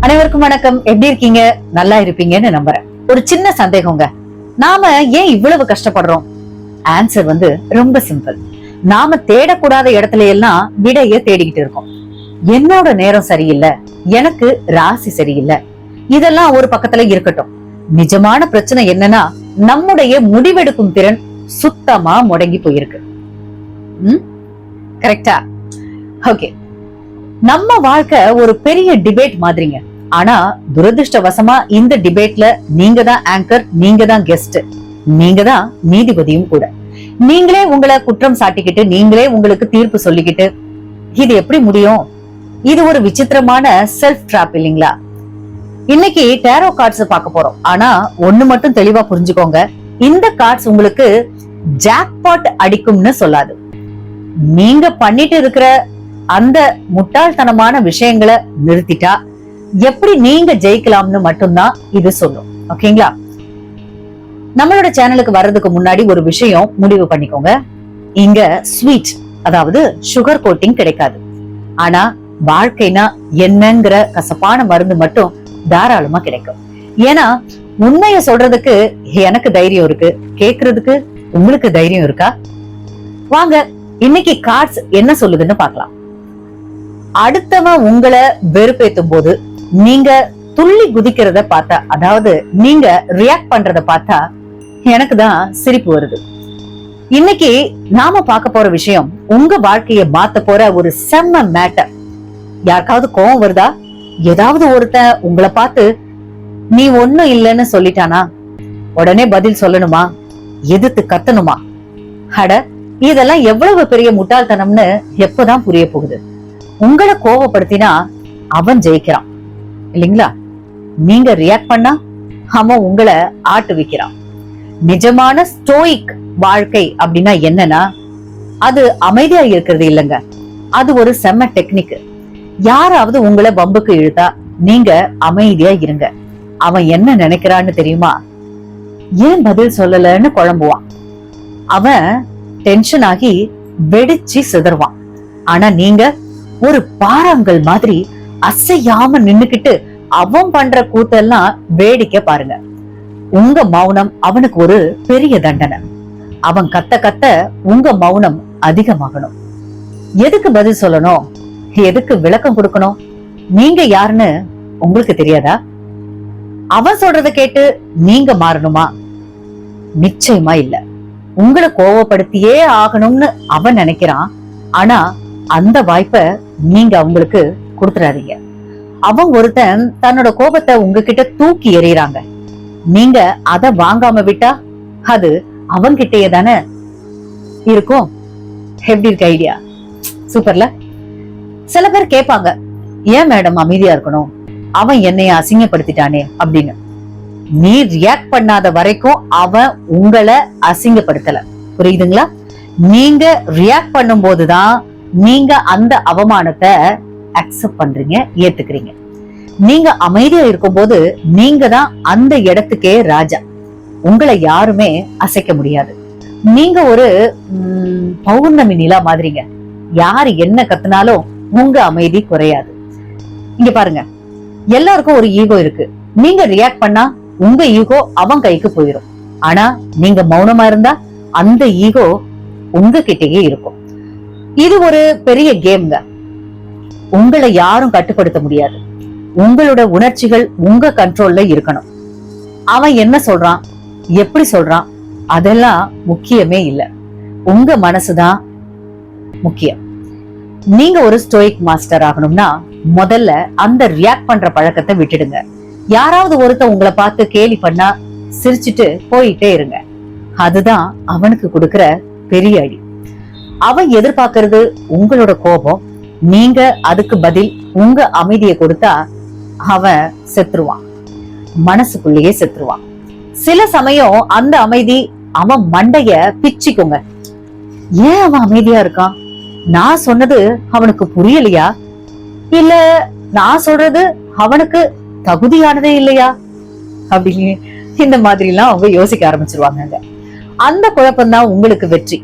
அனைவருக்கும் வணக்கம். எப்படி இருக்கீங்க? நல்லா இருப்பீங்கன்னு நம்புறேன். ஒரு சின்ன சந்தேகங்க, நாம ஏன் இவ்வளவு கஷ்டப்படுறோம்? ஆன்சர் ரொம்ப சிம்பிள். நாம தேடக்கூடாத இடத்துல எல்லாம் விடைய தேடிக்கிட்டு இருக்கோம். என்னோட நேரம் சரியில்லை, எனக்கு ராசி சரியில்லை, இதெல்லாம் ஒரு பக்கத்துல இருக்கட்டும். நிஜமான பிரச்சனை என்னன்னா, நம்முடைய முடிவெடுக்கும் திறன் சுத்தமா முடங்கி போயிருக்கு. கரெக்டா? ஓகே. நம்ம வாழ்க்கை ஒரு பெரிய டிபேட் மாதிரிங்க. ஆனா துரதிருஷ்டவசமா இந்த டிபேட்ல நீங்க தான் ஆங்கர், நீங்க தான் கெஸ்ட், நீங்க தான் நீதிபதியும் கூட. நீங்களே உங்களை குற்றம் சாட்டிக்கிட்டு, நீங்களே உங்களுக்கு தீர்ப்பு சொல்லிக்கிட்டு, இது எப்படி முடியும்? இது ஒரு விசித்திரமான செல்ஃப் ட்ராப் இல்லைங்களா? இன்னைக்கு டேரோ கார்ட்ஸ் பார்க்க போறோம். ஆனா ஒண்ணு மட்டும் தெளிவா புரிஞ்சுக்கோங்க, இந்த கார்ட்ஸ் உங்களுக்கு ஜாக்பாட் அடிக்கும்னு சொல்லாது. நீங்க பண்ணிட்டு இருக்கிற அந்த முட்டாள்தனமான விஷயங்களை நிறுத்திட்டா எப்படி நீங்க ஜெயிக்கலாம்னு மட்டும்தான் இது சொல்லும். ஓகேங்களா? நம்மளோட சேனலுக்கு வர்றதுக்கு முன்னாடி ஒரு விஷயம் முடிவு பண்ணிக்கோங்க. இங்க ஸ்வீட், அதாவது சுகர் கோட்டிங் கிடைக்காது. ஆனா வாழ்க்கைனா என்னங்கிற கசப்பான மருந்து மட்டும் தாராளமா கிடைக்கும். ஏன்னா உண்மைய சொல்றதுக்கு எனக்கு தைரியம் இருக்கு, கேக்குறதுக்கு உங்களுக்கு தைரியம் இருக்கா? வாங்க இன்னைக்கு கார்ட்ஸ் என்ன சொல்லுதுன்னு பார்க்கலாம். அடுத்தவன் உங்களை வெறுப்பேத்தும் போது நீங்க துள்ளி குதிக்கிறத பார்த்தா, அதாவது நீங்க ரியாக்ட் பண்றத பார்த்தா எனக்கு தான் சிரிப்பு வருது. இன்னைக்கு நாம பார்க்க போற விஷயம் உங்க வாழ்க்கைய மாத்த போற ஒரு செம்ம மேட்டர். யாருக்காவது கோவம் வருதா? ஏதாவது ஒருத்தன் உங்களை பார்த்து நீ ஒண்ணும் இல்லைன்னு சொல்லிட்டானா உடனே பதில் சொல்லணுமா? எதிர்த்து கத்தணுமா? அட, இதெல்லாம் எவ்வளவு பெரிய முட்டாள்தனம்னு எப்பதான் புரிய போகுது? உங்களை கோவப்படுத்தினா அவன் ஜெயிக்கிறான் இல்லைங்களா? நீங்க ரியாக்ட் பண்ணா அவன் உங்களை ஆட்டு வைக்கிறான். நிஜமான ஸ்டோயிக் வாழ்க்கை அப்படின்னா என்னன்னா, அது அமைதியா இருக்கிறது இல்லைங்க, அது ஒரு செம்ம டெக்னிக். யாராவது உங்களை வம்புக்கு இழுத்தா நீங்க அமைதியா இருங்க. அவன் என்ன நினைக்கிறான்னு தெரியுமா? ஏன் பதில் சொல்லலன்னு குழம்புவான். அவன் டென்ஷன் ஆகி வெடிச்சு சிதறுவான். ஆனா நீங்க ஒரு பாறாங்கல் மாதிரி அசையாம நின்னுக்கிட்டு அவன் பண்ற கூத்தெல்லாம் வேடிக்கை பாருங்க. உங்க மௌனம் அவனுக்கு ஒரு பெரிய தண்டனை. அவன் கத்த கத்த உங்க மௌனம் அதிகமாகணும். எதுக்கு பதில் சொல்லணும்? எதுக்கு விளக்கம் கொடுக்கணும்? நீங்க யாருன்னு உங்களுக்கு தெரியாதா? அவன் சொல்றத கேட்டு நீங்க மாறணுமா? நிச்சயமா இல்ல. உங்களை கோவப்படுத்தியே ஆகணும்னு அவன் நினைக்கிறான். ஆனா அந்த வாய்ப்பை நீங்க அவங்களுக்கு கொடுத்துறாதீங்க. அவன் ஒருத்தன் தன்னோட கோபத்தை உங்ககிட்ட தூக்கி எறியறாங்க. நீங்க அத வாங்காம விட்டா அது அவன்கிட்டயே தானே இருக்கும். எப்படி இருக்கு ஐடியா? சூப்பர்ல. சில பேர் கேட்பாங்க, ஏன் மேடம் அமைதியா இருக்கணும், அவன் என்னைய அசிங்கப்படுத்திட்டானே அப்படின்னு. நீ ரியாக்ட் பண்ணாத வரைக்கும் அவன் உங்களை அசிங்கப்படுத்தல. புரியுதுங்களா? நீங்க ரியாக்ட் பண்ணும் போதுதான் நீங்க அந்த அவமானத்தை அக்செப்ட் பண்றீங்க, ஏத்துக்கிறீங்க. நீங்க அமைதியா இருக்கும்போது நீங்க தான் அந்த இடத்துக்கே ராஜா. உங்களை யாருமே அசைக்க முடியாது. நீங்க ஒரு பௌர்ணமி நிலா மாதிரிங்க. யாரு என்ன கத்துனாலும் உங்க அமைதி குறையாது. இங்க பாருங்க, எல்லாருக்கும் ஒரு ஈகோ இருக்கு. நீங்க ரியாக்ட் பண்ணா உங்க ஈகோ அவன் கைக்கு போயிடும். ஆனா நீங்க மௌனமா இருந்தா அந்த ஈகோ உங்ககிட்டயே இருக்கும். இது ஒரு பெரிய கேம்ங்க. உங்களை யாரும் கட்டுப்படுத்த முடியாது. உங்களோட உணர்ச்சிகள் உங்க கண்ட்ரோல்ல இருக்கணும். அவன் என்ன சொல்றான், எப்படி சொல்றான், அதெல்லாம் முக்கியமே இல்ல. உங்க மனசுதான் முக்கியம். நீங்க ஒரு ஸ்டோயிக் மாஸ்டர் ஆகணும்னா முதல்ல அந்த ரியாக்ட் பண்ற பழக்கத்தை விட்டுடுங்க. யாராவது ஒருத்தன் உங்களை பார்த்து கேலி பண்ணா சிரிச்சுட்டு போயிட்டே இருங்க. அதுதான் அவனுக்கு கொடுக்கிற பெரிய அடி. அவன் எதிர்பார்க்கறது உங்களோட கோபம். நீங்க அதுக்கு பதில் உங்க அமைதியை கொடுத்தா அவன் செத்துருவான், மனசுக்குள்ளேயே செத்துருவான். சில சமயம் அந்த அமைதி அவன் மண்டைய பிச்சுக்குங்க. ஏன் அவன் அமைதியா இருக்கான்? நான் சொன்னது அவனுக்கு புரியலையா? இல்ல நான் சொல்றது அவனுக்கு தகுதியானதே இல்லையா? அப்படின்னு இந்த மாதிரி எல்லாம் அவங்க யோசிக்க ஆரம்பிச்சிருவாங்க. அந்த குழப்பம்தான் உங்களுக்கு வெற்றி.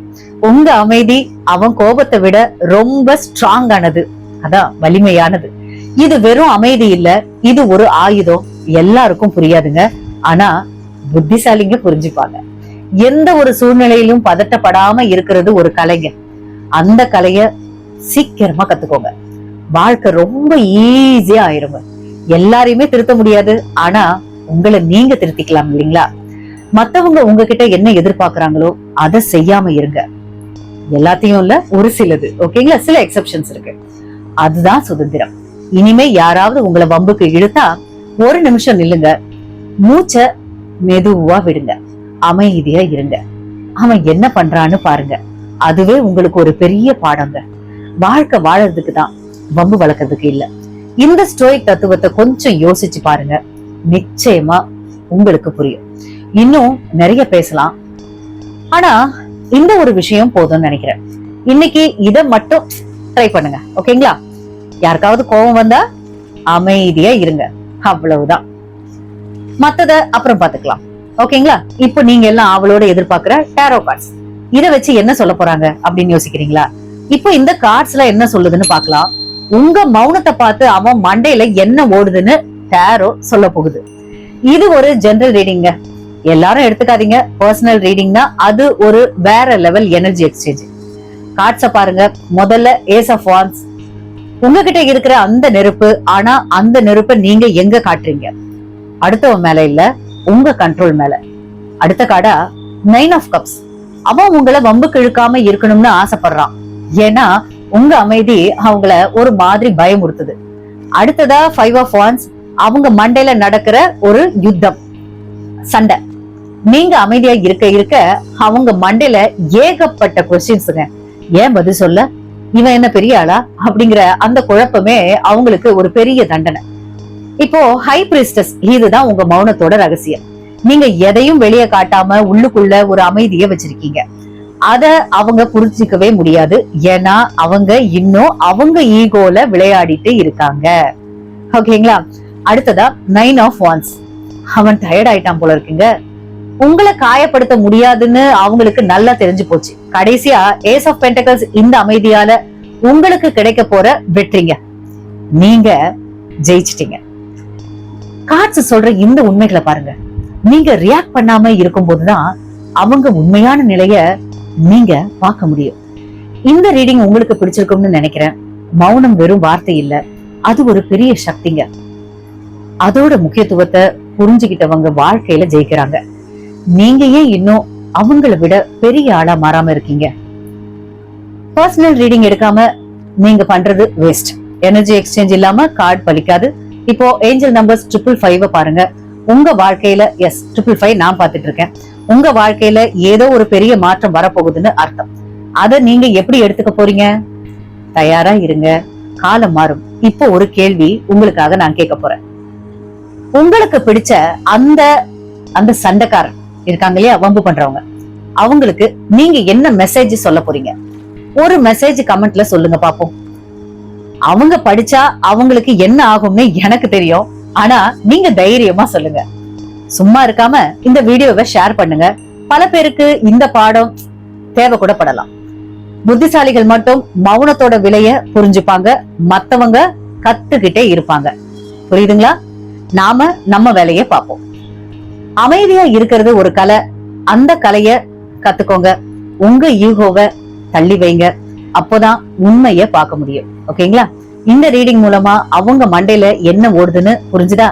உங்க அமைதி அவன் கோபத்தை விட ரொம்ப ஸ்ட்ராங் ஆனது, அதான் வலிமையானது. இது வெறும் அமைதி இல்ல, இது ஒரு ஆயுதம். எல்லாருக்கும் புரியாதுங்க, ஆனா புத்திசாலிங்க புரிஞ்சுப்பாங்க. எந்த ஒரு சூழ்நிலையிலும் பதட்டப்படாம இருக்கிறது ஒரு கலைங்க. அந்த கலைய சீக்கிரமா கத்துக்கோங்க. வாழ்க்கை ரொம்ப ஈஸியா ஆயிருங்க. எல்லாரையுமே திருத்த முடியாது, ஆனா உங்களை நீங்க திருத்திக்கலாம் இல்லைங்களா? மத்தவங்க உங்ககிட்ட என்ன எதிர்பார்க்கறாங்களோ அதை செய்யாம இருங்க. எல்லாத்தையும் இல்ல, ஒரு சிலது, ஓகேங்களா? சில எக்ஸெப்ஷன்ஸ் இருக்கு. அதுதான் சுதந்திரம். இனிமே யாராவது உங்களை வம்புக்கு இழுத்தா ஒரு நிமிஷம் நில்லுங்க, மூச்ச மெதுவா விடுங்க, அமைதியா இருங்க. அவன் என்ன பண்றான்னு பாருங்க. அதுவே உங்களுக்கு ஒரு பெரிய பாடங்க. வாழ்க்கை வாழறதுக்கு தான், வம்பு வளர்க்கறதுக்கு இல்ல. இந்த ஸ்டோயிக் தத்துவத்தை கொஞ்சம் யோசிச்சு பாருங்க, நிச்சயமா உங்களுக்கு புரியும். இன்னும் நிறைய பேசலாம், ஆனா இந்த ஒரு விஷயம் போதும்னு நினைக்கிறேன். இன்னைக்கு இத மட்டும் ட்ரை பண்ணுங்க, ஓகேங்களா? யாருக்காவது கோபம் வந்தா அமைதியா இருங்க, அவ்வளவுதான். மத்தத அப்புறம் பாத்துக்கலாம், ஓகேங்களா? இப்போ நீங்க எல்லாம் அவளோட எதிர்பார்க்கிற டாரோ கார்ட்ஸ், இத வச்சு என்ன சொல்ல போறாங்க அப்படின்னு யோசிக்கிறீங்களா? இப்போ இந்த கார்ட்ஸ்ல என்ன சொல்லுதுன்னு பாக்கலாம். உங்க மௌனத்தை பார்த்து அவன் மண்டையில என்ன ஓடுதுன்னு டாரோ சொல்ல போகுது. இது ஒரு ஜெனரல் ரீடிங்க, எல்லாரும் எடுத்துக்காதீங்க. பர்சனல் ரீடிங்னா அது ஒரு வேற லெவல் எனர்ஜி எக்ஸ்சேஞ்ச். கார்ட்ஸ பாருங்க. முதல்ல ஏஸ் ஆஃப் வாண்ட்ஸ், உங்ககிட்ட இருக்கிற அந்த நெருப்பு, ஆனா அந்த நெருப்பை நீங்க எங்க காட்டுறீங்க? அடுத்தவன் மேல இல்ல, உங்க கண்ட்ரோல் மேல. அடுத்த கார்டா நைன் ஆஃப் கப்ஸ், அவன் உங்களை வம்புக்கு இழுக்காம இருக்கணும்னு ஆசைப்படுறான், ஏன்னா உங்க அமைதி அவங்கள ஒரு மாதிரி பயமுறுத்துது. அடுத்ததா ஃபைவ் ஆஃப் வாண்ட்ஸ், அவங்க மண்டையில நடக்கிற ஒரு யுத்தம், சண்டை. நீங்க அமைதியா இருக்க இருக்க அவங்க மண்டையில ஏகப்பட்ட கொஸ்டின்ஸுங்க. ஏன் பதில் சொல்ல, இவன் என்ன பெரிய ஆளா அப்படிங்கிற அந்த குழப்பமே அவங்களுக்கு ஒரு பெரிய தண்டனை. இப்போ ஹை பிரிஸ்டஸ், இதுதான் உங்க மௌனத்தோட ரகசியம். நீங்க எதையும் வெளியே காட்டாம உள்ளுக்குள்ள ஒரு அமைதியை வச்சிருக்கீங்க. அத அவங்க புரிஞ்சிக்கவே முடியாது, ஏன்னா அவங்க இன்னும் அவங்க ஈகோல விளையாடிட்டு இருக்காங்க, ஓகேங்களா? அடுத்ததா நைன் ஆஃப் வாண்ட்ஸ், அவன் டயர்ட் ஆயிட்டான் போல இருக்குங்க. உங்களை காயப்படுத்த முடியாதுன்னு அவங்களுக்கு நல்லா தெரிஞ்சு போச்சு. கடைசியா ஏஸ் ஆஃப் பென்டக்கிள்ஸ், இந்த அமைதியால உங்களுக்கு கிடைக்க போற வெற்றிங்க. நீங்க ஜெயிச்சிட்டீங்க. கார்ட்ஸ் சொல்ற இந்த உண்மைகளை பாருங்க. நீங்க ரியாக்ட் பண்ணாம இருக்கும் போதுதான் அவங்க உண்மையான நிலைய நீங்க பார்க்க முடியும். இந்த ரீடிங் உங்களுக்கு பிடிச்சிருக்கும்னு நினைக்கிறேன். மௌனம் வெறும் வார்த்தை இல்ல, அது ஒரு பெரிய சக்திங்க. அதோட முக்கியத்துவத்தை புரிஞ்சுக்கிட்டவங்க வாழ்க்கையில ஜெயிக்கிறாங்க. நீங்க ஏன் இன்னும் அவங்கள விட பெரிய ஆளா மாறாம இருக்கீங்க? பர்சனல் ரீடிங் எடுக்காம நீங்க பண்றது வேஸ்ட். எனர்ஜி எக்ஸ்சேஞ்ச் இல்லாம கார்டு பலிக்காது. இப்போ ஏஞ்சல் நம்பர்ஸ் 555 பாருங்க. உங்க வாழ்க்கையில எஸ் 555 நான் பாத்துட்டு இருக்கேன். உங்க வாழ்க்கையில ஏதோ ஒரு பெரிய மாற்றம் வரப்போகுதுன்னு அர்த்தம். அத நீங்க எப்படி எடுத்துக்க போறீங்க? தயாரா இருங்க, காலம் மாறும். இப்போ ஒரு கேள்வி உங்களுக்காக நான் கேட்க போறேன். உங்களுக்கு பிடிச்ச அந்த சண்டைக்காரன் இருக்காங்க இல்லையா, வம்பு பண்றவங்க, அவங்களுக்கு நீங்க என்ன மெசேஜ் சொல்ல போறீங்க? ஒரு மெசேஜ் கமெண்ட்ல சொல்லுங்க பாப்போம். அவங்க படிச்சா அவங்களுக்கு என்ன ஆகும்னு எனக்கு தெரியும், ஆனா நீங்க தைரியமா சொல்லுங்க. சும்மா இருக்காம இந்த வீடியோவை ஷேர் பண்ணுங்க. பல பேருக்கு இந்த பாடம் தேவை கூட படலாம். புத்திசாலிகள் மட்டும் மௌனத்தோட விலைய புரிஞ்சுப்பாங்க, மத்தவங்க கத்துக்கிட்டே இருப்பாங்க. புரியுதுங்களா? நாம நம்ம வேலையை பார்ப்போம். அமைதியா இருக்கிறது ஒரு கலை. அந்த கலைய கத்துக்கோங்க. உங்க ஈகோவை தள்ளி வைங்க. அப்போதான் உண்மைய பார்க்க முடியும், ஓகேங்களா? இந்த ரீடிங் மூலமா அவங்க மண்டையில என்ன ஓடுதுன்னு புரிஞ்சுதா?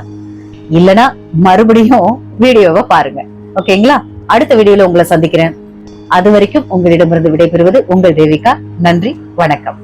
இல்லனா மறுபடியும் வீடியோவை பாருங்க, ஓகேங்களா? அடுத்த வீடியோல உங்களை சந்திக்கிறேன். அது வரைக்கும் உங்களிடமிருந்து விடைபெறுவது உங்கள் தேவிகா. நன்றி, வணக்கம்.